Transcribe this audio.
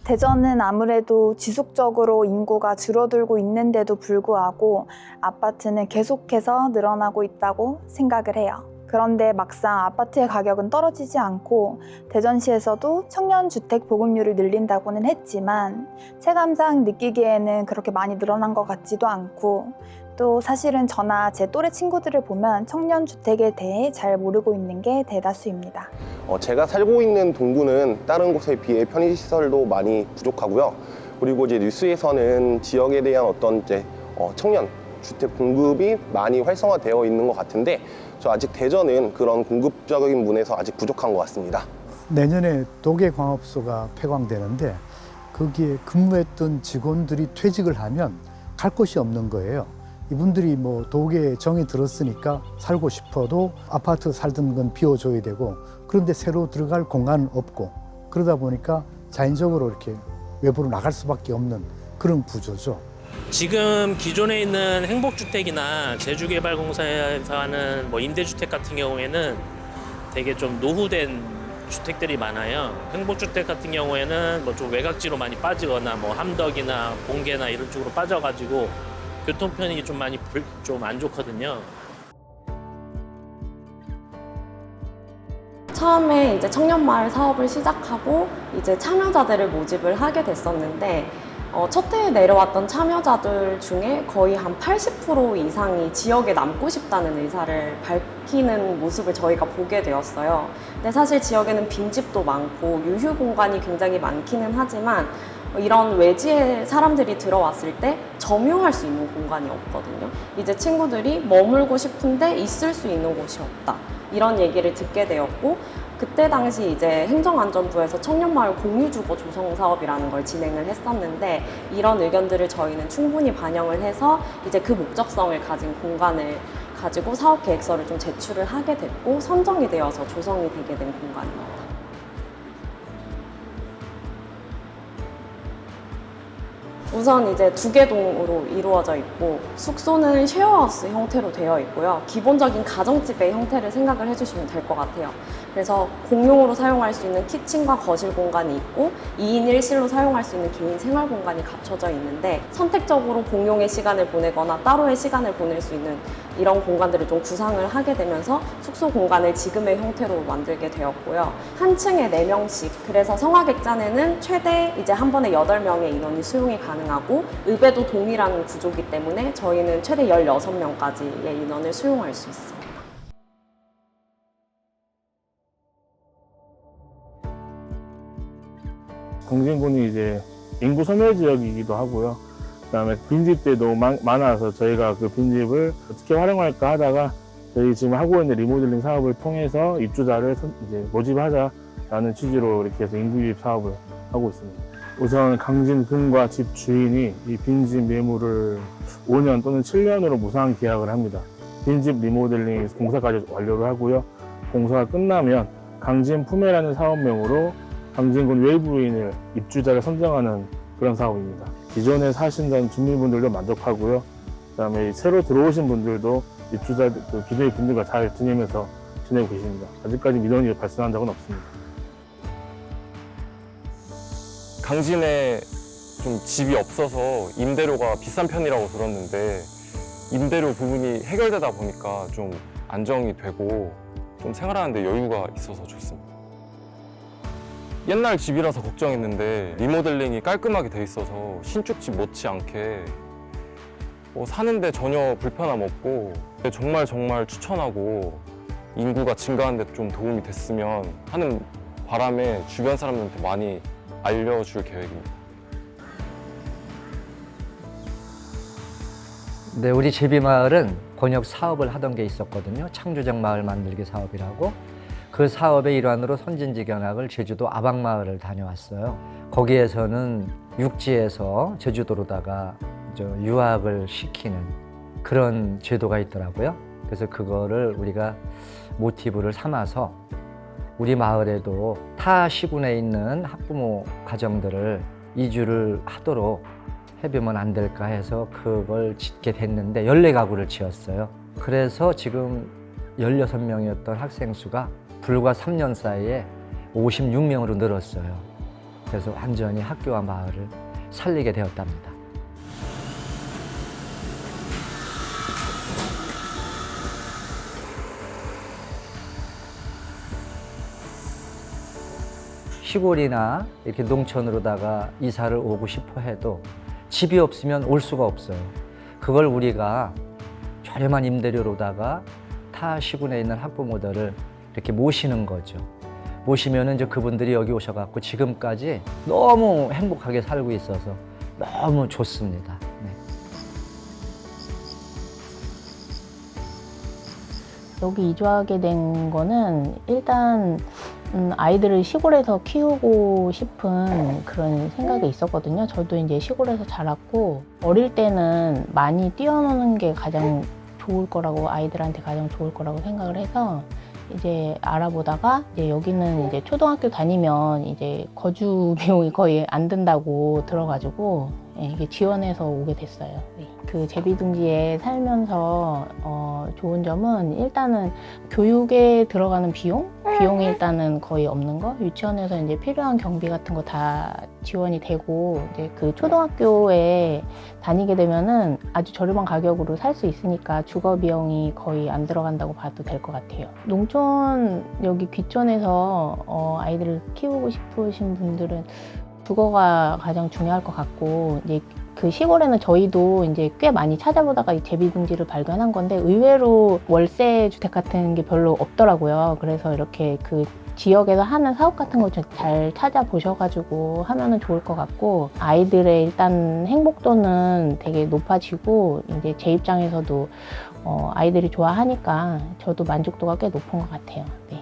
대전은 아무래도 지속적으로 인구가 줄어들고 있는데도 불구하고 아파트는 계속해서 늘어나고 있다고 생각을 해요. 그런데 막상 아파트의 가격은 떨어지지 않고 대전시에서도 청년주택 보급률을 늘린다고는 했지만 체감상 느끼기에는 그렇게 많이 늘어난 것 같지도 않고 또 사실은 저나 제 또래 친구들을 보면 청년주택에 대해 잘 모르고 있는 게 대다수입니다. 제가 살고 있는 동구는 다른 곳에 비해 편의시설도 많이 부족하고요. 그리고 이제 뉴스에서는 지역에 대한 어떤 청년 주택 공급이 많이 활성화되어 있는 것 같은데 저 아직 대전은 그런 공급적인 면에서 아직 부족한 것 같습니다. 내년에 도계광업소가 폐광되는데 거기에 근무했던 직원들이 퇴직을 하면 갈 곳이 없는 거예요. 이분들이 뭐 도계에 정이 들었으니까 살고 싶어도 아파트 살던 건 비워줘야 되고 그런데 새로 들어갈 공간은 없고 그러다 보니까 자연적으로 이렇게 외부로 나갈 수밖에 없는 그런 구조죠. 지금 기존에 있는 행복주택이나 제주개발공사에서 하는 뭐 임대주택 같은 경우에는 되게 좀 노후된 주택들이 많아요. 행복주택 같은 경우에는 뭐 좀 외곽지로 많이 빠지거나 뭐 함덕이나 봉계나 이런 쪽으로 빠져가지고 교통편이 좀 많이 좀 안 좋거든요. 처음에 이제 청년마을 사업을 시작하고 이제 참여자들을 모집을 하게 됐었는데 첫 해에 내려왔던 참여자들 중에 거의 한 80% 이상이 지역에 남고 싶다는 의사를 밝히는 모습을 저희가 보게 되었어요. 근데 사실 지역에는 빈집도 많고 유휴 공간이 굉장히 많기는 하지만 이런 외지에 사람들이 들어왔을 때 점유할 수 있는 공간이 없거든요. 이제 친구들이 머물고 싶은데 있을 수 있는 곳이 없다. 이런 얘기를 듣게 되었고 그때 당시 이제 행정안전부에서 청년마을 공유주거 조성 사업이라는 걸 진행을 했었는데 이런 의견들을 저희는 충분히 반영을 해서 이제 그 목적성을 가진 공간을 가지고 사업 계획서를 좀 제출을 하게 됐고 선정이 되어서 조성이 되게 된 공간입니다. 우선 이제 2개 동으로 이루어져 있고 숙소는 쉐어하우스 형태로 되어 있고요. 기본적인 가정집의 형태를 생각을 해주시면 될 것 같아요. 그래서 공용으로 사용할 수 있는 키친과 거실 공간이 있고 2인 1실로 사용할 수 있는 개인 생활 공간이 갖춰져 있는데 선택적으로 공용의 시간을 보내거나 따로의 시간을 보낼 수 있는 이런 공간들을 좀 구상을 하게 되면서 숙소 공간을 지금의 형태로 만들게 되었고요. 한 층에 4명씩, 그래서 성화객잔에는 최대 이제 한 번에 8명의 인원이 수용이 가능하고 읍에도 동일한 구조이기 때문에 저희는 최대 16명까지의 인원을 수용할 수 있습니다. 광진군이 이제 인구 소멸 지역이기도 하고요. 그다음에 빈집들도 많아서 저희가 그 빈집을 어떻게 활용할까 하다가 저희 지금 하고 있는 리모델링 사업을 통해서 입주자를 이제 모집하자라는 취지로 이렇게 해서 인구 유입 사업을 하고 있습니다. 우선 강진군과 집 주인이 이 빈집 매물을 5년 또는 7년으로 무상 계약을 합니다. 빈집 리모델링 공사까지 완료를 하고요. 공사가 끝나면 강진 품해라는 사업명으로 강진군 외부인을 입주자를 선정하는 그런 사업입니다. 기존에 사신던 주민분들도 만족하고요. 그다음에 새로 들어오신 분들도 입주자 기존의 분들과 잘 지내면서 지내고 계십니다. 아직까지 민원이 발생한 적은 없습니다. 강진에 좀 집이 없어서 임대료가 비싼 편이라고 들었는데 임대료 부분이 해결되다 보니까 좀 안정이 되고 좀 생활하는데 여유가 있어서 좋습니다. 옛날 집이라서 걱정했는데 리모델링이 깔끔하게 돼 있어서 신축집 못지않게 사는데 전혀 불편함 없고 정말 추천하고 인구가 증가하는 데 좀 도움이 됐으면 하는 바람에 주변 사람들한테 많이 알려줄 계획입니다. 네, 우리 제비마을은 권역 사업을 하던 게 있었거든요. 창조적 마을 만들기 사업이라고. 그 사업의 일환으로 선진지견학을 제주도 아방마을을 다녀왔어요. 거기에서는 육지에서 제주도로다가 유학을 시키는 그런 제도가 있더라고요. 그래서 그거를 우리가 모티브를 삼아서 우리 마을에도 타 시군에 있는 학부모 가정들을 이주를 하도록 해보면 안 될까 해서 그걸 짓게 됐는데 14가구를 지었어요. 그래서 지금 16명이었던 학생 수가 불과 3년 사이에 56명으로 늘었어요. 그래서 완전히 학교와 마을을 살리게 되었답니다. 시골이나 이렇게 농촌으로다가 이사를 오고 싶어 해도 집이 없으면 올 수가 없어요. 그걸 우리가 저렴한 임대료로다가 타 시군에 있는 학부모들을 이렇게 모시는 거죠. 모시면은 이제 그분들이 여기 오셔갖고 지금까지 너무 행복하게 살고 있어서 너무 좋습니다. 네. 여기 이주하게 된 거는 일단 아이들을 시골에서 키우고 싶은 그런 생각이 있었거든요. 저도 이제 시골에서 자랐고 어릴 때는 많이 뛰어노는 게 가장 좋을 거라고, 아이들한테 가장 좋을 거라고 생각을 해서 이제 알아보다가 이제 여기는 이제 초등학교 다니면 이제 거주 비용이 거의 안 든다고 들어가지고 이게 지원해서 오게 됐어요. 네. 그 제비둥지에 살면서 좋은 점은 일단은 교육에 들어가는 비용이 일단은 거의 없는 거, 유치원에서 이제 필요한 경비 같은 거 다 지원이 되고 이제 그 초등학교에 다니게 되면은 아주 저렴한 가격으로 살 수 있으니까 주거 비용이 거의 안 들어간다고 봐도 될 것 같아요. 농촌 여기 귀촌에서 아이들을 키우고 싶으신 분들은 주거가 가장 중요할 것 같고, 이제 그 시골에는 저희도 이제 꽤 많이 찾아보다가 이 제비둥지를 발견한 건데 의외로 월세 주택 같은 게 별로 없더라고요. 그래서 이렇게 그 지역에서 하는 사업 같은 거 잘 찾아보셔가지고 하면은 좋을 것 같고, 아이들의 일단 행복도는 되게 높아지고 이제 제 입장에서도 아이들이 좋아하니까 저도 만족도가 꽤 높은 것 같아요. 네.